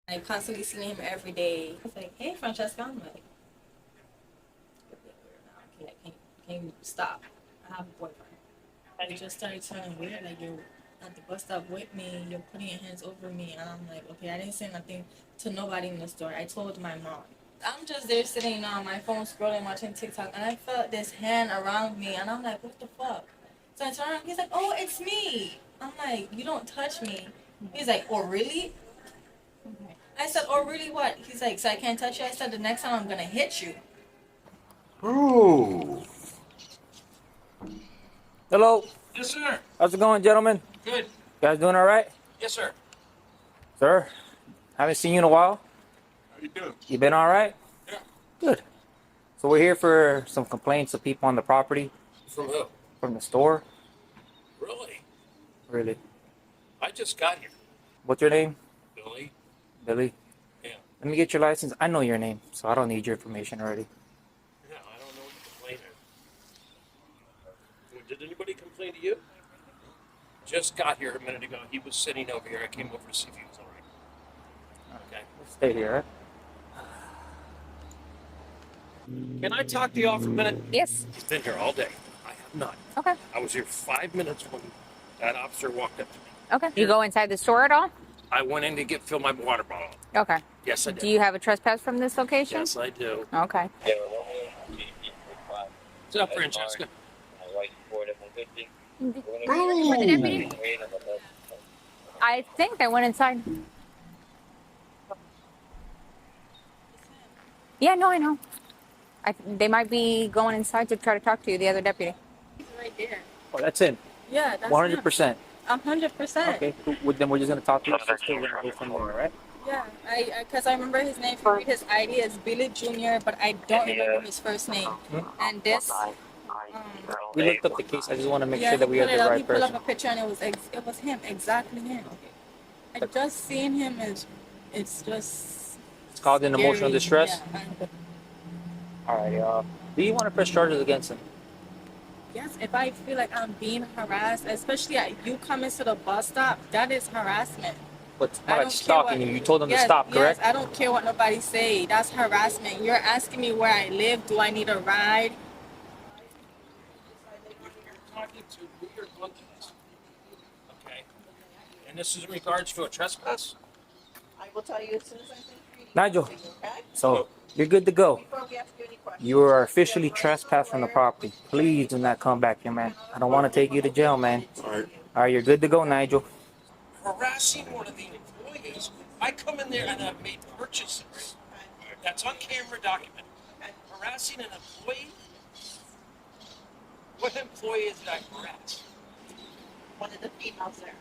I constantly seeing him every day. He's like, "Hey, Francesca," I'm like, can you stop? I have a boyfriend. It just started turning weird. Like you're at the bus stop with me, you're putting your hands over me, and I'm like, okay, I didn't say nothing to nobody in the store. I told my mom. I'm just there sitting on my phone scrolling, watching TikTok, and I felt this hand around me, and I'm like, what the fuck? So I turn around, he's like, oh, it's me. I'm like, you don't touch me. He's like, oh, really? I said, oh, really what? He's like, so I can't touch you? I said, the next time I'm gonna hit you. Ooh. Hello. Yes, sir. How's it going, gentlemen? Good. You guys doing all right? Yes, sir. Sir, haven't seen you in a while. How you doing? You been all right? Yeah. Good. So we're here for some complaints of people on the property From who? from the store. Really? Really? I just got here. What's your name? Billy? Billy. Yeah. Let me get your license. I know your name, so I don't need your information already. Yeah, I don't know what the complaint is. Did anybody complain to you? Just got here a minute ago. He was sitting over here. I came over to see if he was all right. Okay. Stay here, right? Can I talk to y'all for a minute? Yes. He's been here all day. I have not. Okay. I was here 5 minutes when that officer walked up to me. Okay. You go inside the store at all? I went in to fill my water bottle. Okay. Yes, I did. Do you have a trespass from this location? Yes, I do. Okay. What's up, Francesca? I think they went inside. Yeah, no, I know. They might be going inside to try to talk to you, the other deputy. He's right there. Oh, that's him. Yeah, that's 100%. 100%. Okay, cool. Well, then we're just gonna talk to you. So still gonna go from there, right? Yeah, because I remember his name. If you read his ID, is Billy Jr., but I don't remember his first name. And this, We looked up the case. I just want to make yeah, sure that we he have put it the up. right He pulled person. up a picture, and it was him, exactly him. I just seen him as, it's just. It's called an emotional scary. distress. Yeah. All right, do you want to press charges against him? Yes, if I feel like I'm being harassed, especially you coming to the bus stop, that is harassment. But it's I not like don't care stalking what- you. You told them yes, to stop, correct? Yes, I don't care what nobody say. That's harassment. You're asking me where I live. Do I need a ride? You're talking to who you're looking at. Okay. And this is in regards to a trespass? I will tell you as soon as I'm finished reading. Nigel. everything, Okay? So you're good to go. Before we have to do any questions. You are officially trespassed from the property. Please do not come back here, man. I don't want to take you to jail, man. All right. All right, you're good to go, Nigel. Harassing one of the employees. I come in there and I've made purchases. That's on camera document. Harassing an employee? What employee is that harass? One of the females there.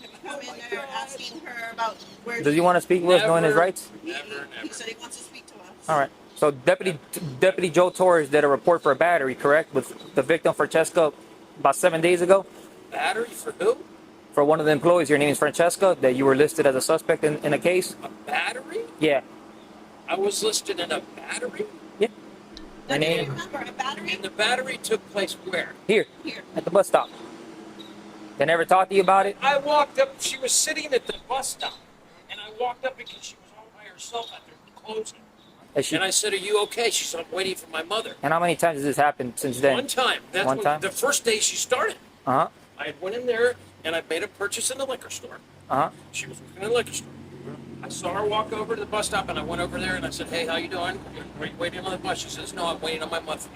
Have you come in there asking her about where Does he want to speak with us, knowing his Never. rights? Never. He said he wants to speak to us. All right. So Deputy Joe Torres did a report for a battery, correct, with the victim Francesca about 7 days ago. Battery for who? For one of the employees, your name is Francesca, that you were listed as a suspect in a case. A battery? Yeah. I was listed in a battery? Yeah. Now, Her do you name remember a battery? And the battery took place where? here Here. at the bus stop. They never talked to you about it. I walked up, she was sitting at the bus stop. And I walked up because she was all by herself at the closing. And I said, are you okay? She said, I'm waiting for my mother. And how many times has this happened since then? One time. That's One when, time? the first day she started. Uh huh. I went in there and I made a purchase in the liquor store. Uh huh. She was working in the liquor store. I saw her walk over to the bus stop and I went over there and I said, hey, how you doing? Are you waiting on the bus? She says, no, I'm waiting on my mother.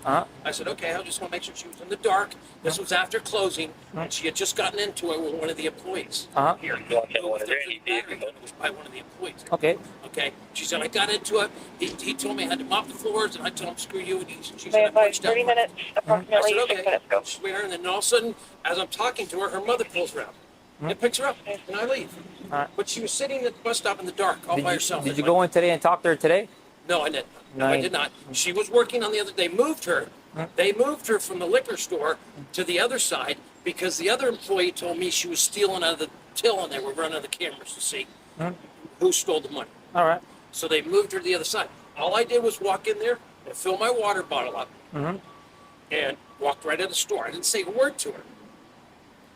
Uh huh. I said, okay, I just want to make sure she was in the dark. This was after closing, and she had just gotten into it with one of the employees. Uh-huh. Here, it was by one of the employees. Okay. Okay. She said, I got into it. He told me I had to mop the floors, and I told him, screw you. And she said, I punched out. 30 minutes, I approximately said, 6 okay. minutes ago. She's waiting, and then all of a sudden, as I'm talking to her, her mother pulls her out and picks her up, and I leave. All right. But she was sitting at the bus stop in the dark, all by herself. Did you go in today and talk to her today? No, I didn't. No, No, I you- did not. She was working on the other. They moved her. They moved her from the liquor store to the other side because the other employee told me she was stealing out of the till, and they were running the cameras to see who stole the money. All right. So they moved her to the other side. All I did was walk in there and fill my water bottle up, and walked right out of the store. I didn't say a word to her.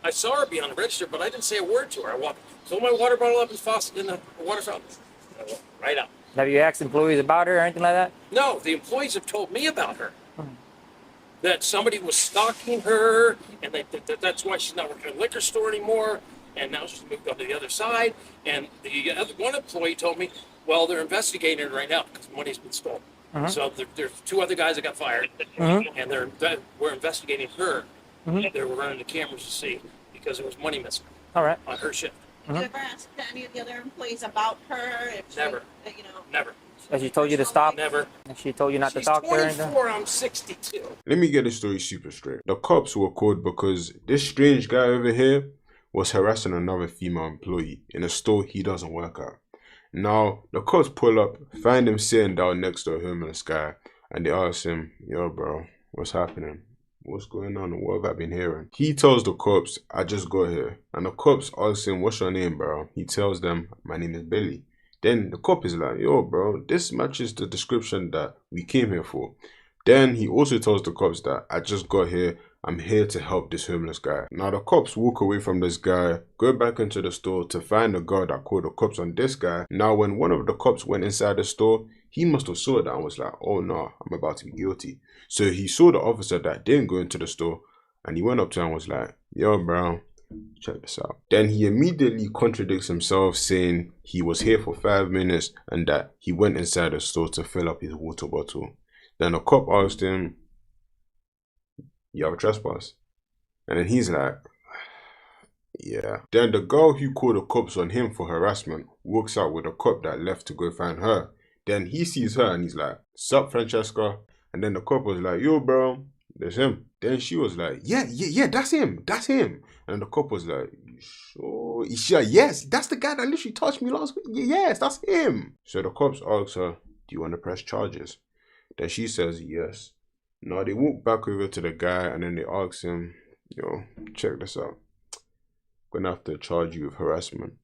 I saw her behind the register, but I didn't say a word to her. I walked, filled my water bottle up in the water fountain, Right up. Have you asked employees about her or anything like that? No, the employees have told me about her. That somebody was stalking her, and that's why she's not working at a liquor store anymore, and now she's moved on to the other side. And the other one employee told me, well, they're investigating her right now because money's been stolen. So there's 2 other guys that got fired, and we're investigating her. They were running the cameras to see because there was money missing All right. on her shift. Did you ever ask any of the other employees about her? If she, Never. Never. Has she told you to stop? Never. Has she told you not to She's talk to her? or anything? 24, I'm 62. Let me get this story super straight. The cops were called because this strange guy over here was harassing another female employee in a store he doesn't work at. Now, the cops pull up, find him sitting down next to a homeless guy, and they ask him, yo bro, what's happening? What's going on? What have I been hearing? He tells the cops, I just got here. And the cops ask him, what's your name, bro? He tells them, my name is Billy. Then the cop is like, yo, bro, this matches the description that we came here for. Then he also tells the cops that I just got here. I'm here to help this homeless guy. Now the cops walk away from this guy, go back into the store to find the guard that called the cops on this guy. Now when one of the cops went inside the store, he must have saw that and was like, oh no, I'm about to be guilty. So he saw the officer that didn't go into the store and he went up to him and was like, yo bro, check this out. Then he immediately contradicts himself, saying he was here for 5 minutes and that he went inside the store to fill up his water bottle. Then the cop asked him, you have a trespass? And then he's like, yeah. Then the girl who called the cops on him for harassment walks out with a cop that left to go find her. Then he sees her and he's like, sup Francesca? And then the cop was like, yo bro, there's him. Then she was like, yeah, that's him. And the cop was like, you sure? She's like, yes, that's the guy that literally touched me last week. Yes, that's him. So the cops ask her, do you want to press charges? Then she says yes. Now they walk back over to the guy and then they ask him, yo, check this out. I'm gonna have to charge you with harassment.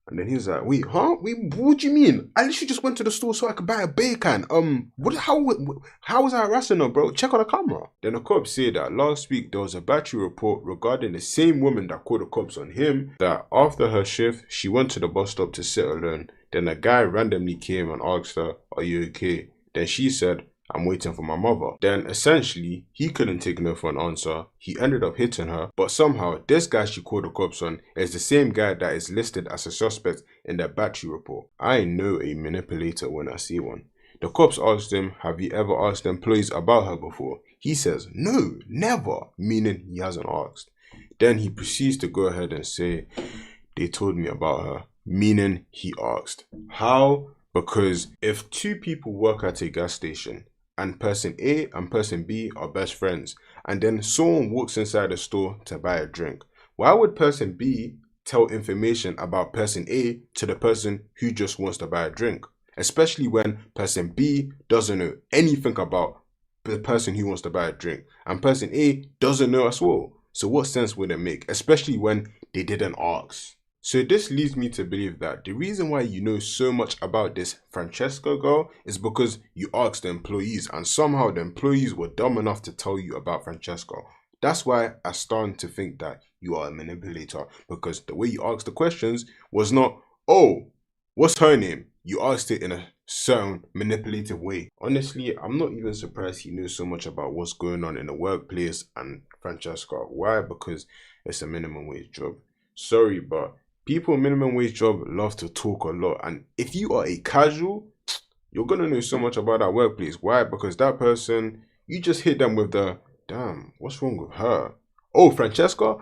And then he's like, wait, huh? Wait, what do you mean? I literally just went to the store so I could buy a beer can. How was I harassing her, bro? Check on the camera. Then the cops say that last week there was a battery report regarding the same woman that called the cops on him, that after her shift, she went to the bus stop to sit alone. Then a guy randomly came and asked her, are you okay? Then she said, I'm waiting for my mother. Then essentially, he couldn't take no for an answer. He ended up hitting her, but somehow this guy she called the cops on is the same guy that is listed as a suspect in the battery report. I know a manipulator when I see one. The cops asked him, have you ever asked employees about her before? He says, no, never, meaning he hasn't asked. Then he proceeds to go ahead and say, they told me about her, meaning he asked. How? Because if 2 people work at a gas station, and person A and person B are best friends, and then someone walks inside the store to buy a drink, why would person B tell information about person A to the person who just wants to buy a drink? Especially when person B doesn't know anything about the person who wants to buy a drink, and person A doesn't know as well. So what sense would it make, especially when they didn't ask? So this leads me to believe that the reason why you know so much about this Francesca girl is because you asked the employees and somehow the employees were dumb enough to tell you about Francesca. That's why I started to think that you are a manipulator, because the way you asked the questions was not, oh, what's her name? You asked it in a certain manipulative way. Honestly, I'm not even surprised he knows so much about what's going on in the workplace and Francesca. Why? Because it's a minimum wage job. Sorry, but people in minimum wage job love to talk a lot, and if you are a casual, you're gonna know so much about that workplace. Why? Because that person, you just hit them with the, damn, what's wrong with her? Oh, Francesca?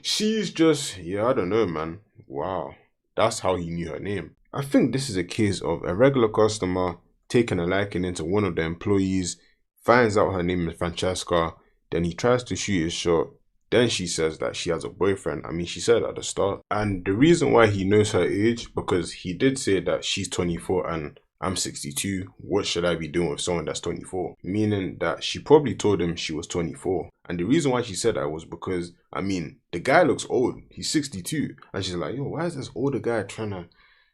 She's just, yeah, I don't know, man. Wow, that's how he knew her name. I think this is a case of a regular customer taking a liking into one of the employees, finds out her name is Francesca, then he tries to shoot his shot. Then she says that she has a boyfriend. I mean, she said at the start. And the reason why he knows her age, because he did say that she's 24 and I'm 62. What should I be doing with someone that's 24? Meaning that she probably told him she was 24. And the reason why she said that was because, I mean, the guy looks old. He's 62. And she's like, yo, why is this older guy trying to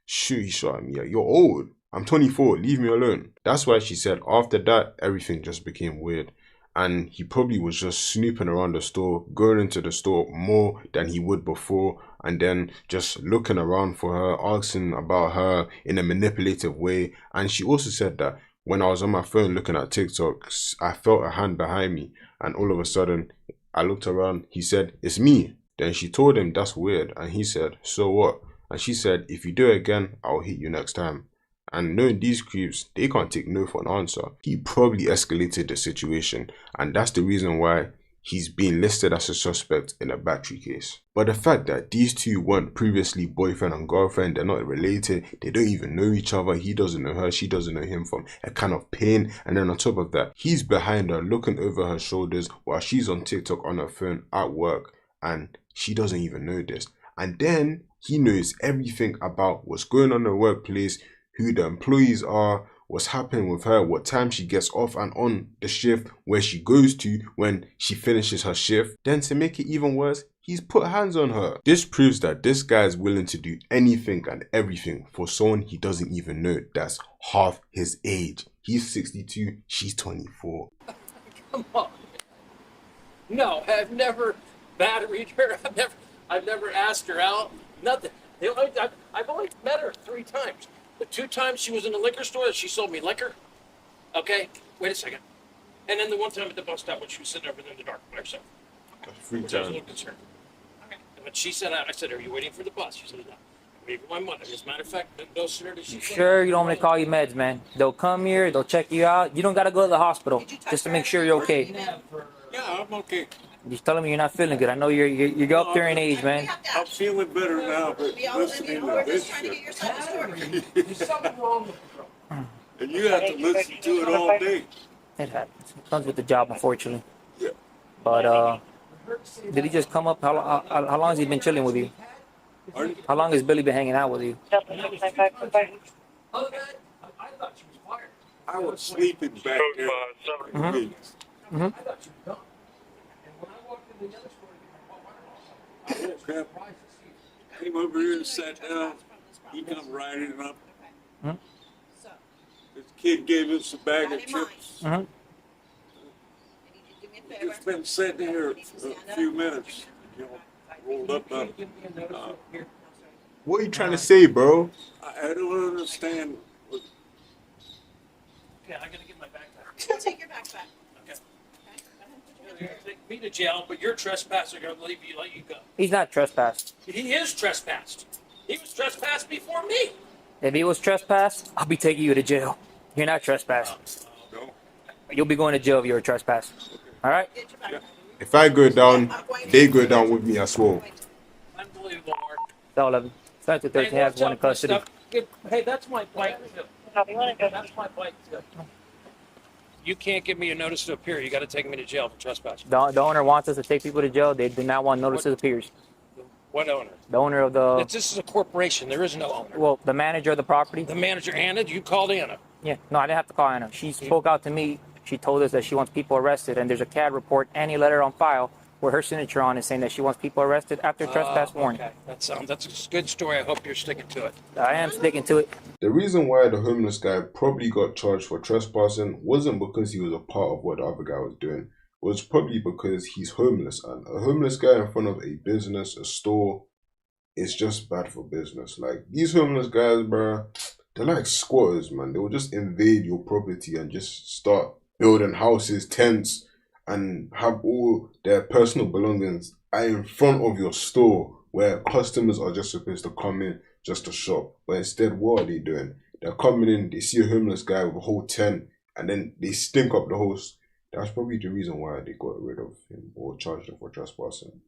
shoot his shot at me? You're old. I'm 24. Leave me alone. That's why she said after that, everything just became weird. And he probably was just snooping around the store, going into the store more than he would before. and then just looking around for her, asking about her in a manipulative way. And she also said that when I was on my phone looking at TikTok, I felt a hand behind me, and all of a sudden I looked around. He said, "It's me." Then she told him that's weird, and he said, "So what?" And she said, "If you do it again, I'll hit you next time." And knowing these creeps, they can't take no for an answer. He probably escalated the situation, and that's the reason why he's being listed as a suspect in a battery case. But the fact that these two weren't previously boyfriend and girlfriend, they're not related, they don't even know each other, he doesn't know her, she doesn't know him from a can of paint, and then on top of that, he's behind her looking over her shoulders while she's on TikTok on her phone at work, and she doesn't even know this. And then he knows everything about what's going on in the workplace, who the employees are, what's happening with her, what time she gets off and on the shift, where she goes to when she finishes her shift. Then to make it even worse, he's put hands on her. This proves that this guy is willing to do anything and everything for someone he doesn't even know that's half his age. He's 62, she's 24. Come on. No, I've never batteried her. I've never asked her out. Nothing. I've only met her 3 times. The 2 times she was in the liquor store, she sold me liquor. Okay, wait a second. And then the 1 time at the bus stop when she was sitting over there in the dark by herself. Free Which I was a time. little concerned. Okay. And when she said, I said, "Are you waiting for the bus?" She said, "No. I'm waiting for my mother." As a matter of fact, no sooner did she Sure, you don't want me to call you meds, man. They'll come here, they'll check you out. You don't gotta go to the hospital just to make sure you're okay. Yeah, I'm okay. Just telling me you're not feeling good. I know you're up there in age, man. I'm feeling better now, but listening to We're this just trying to get shit, your side of the story. There's something wrong with the girl. and you have to listen to it all day. It happens. It comes with the job, unfortunately. Yeah. But did he just come up? How long has he been chilling with you? Pardon? How long has Billy been hanging out with you? Other than that, I thought she was fired. I was sleeping back there. Mm-hmm. I thought she was gone. And when I walked in the other store to get my water, I was surprised to see her. Came over here and sat down. He come riding up. So, This kid gave us a bag of Got in mind. chips. Mm-hmm. I need you to do me a favor. It's been sitting here for a few minutes. You know, rolled up. Give me a notice up here. What are you trying to say, bro? I don't understand. Yeah, I gotta get my backpack. We'll take your backpack. Okay. You're gonna take me to jail, but you're trespassing. I'm gonna let you go. He's not trespassed. He is trespassed. He was trespassed before me. If he was trespassed, I'll be taking you to jail. You're not trespassed. No. You'll be going to jail if you're a trespass. All right? Get your backpack. If I go down, they go down with me as well. Unbelievable, Mark. So 11. 7 to 13 has watch one in out for custody. stuff. Hey, that's my bike too. That's my bike too. You can't give me a notice to appear. You got to take me to jail for trespass. The owner wants us to take people to jail. They do not want notices of peers. What owner? The owner of the, This is a corporation. There is no owner. well, the manager of the property. The manager, Anna, you called Anna. Yeah, no, I didn't have to call Anna. She spoke out to me. She told us that she wants people arrested, and there's a CAD report and a letter on file where her signature on is saying that she wants people arrested after trespass warning. Okay. That's a good story. I hope you're sticking to it. I am sticking to it. The reason why the homeless guy probably got charged for trespassing wasn't because he was a part of what the other guy was doing. It was probably because he's homeless, and a homeless guy in front of a business, a store, is just bad for business. Like, these homeless guys, bruh, they're like squatters, man. They will just invade your property and just start building houses, tents, and have all their personal belongings in front of your store where customers are just supposed to come in just to shop. But instead, what are they doing? They're coming in, they see a homeless guy with a whole tent, and then they stink up the house. That's probably the reason why they got rid of him or charged him for trespassing.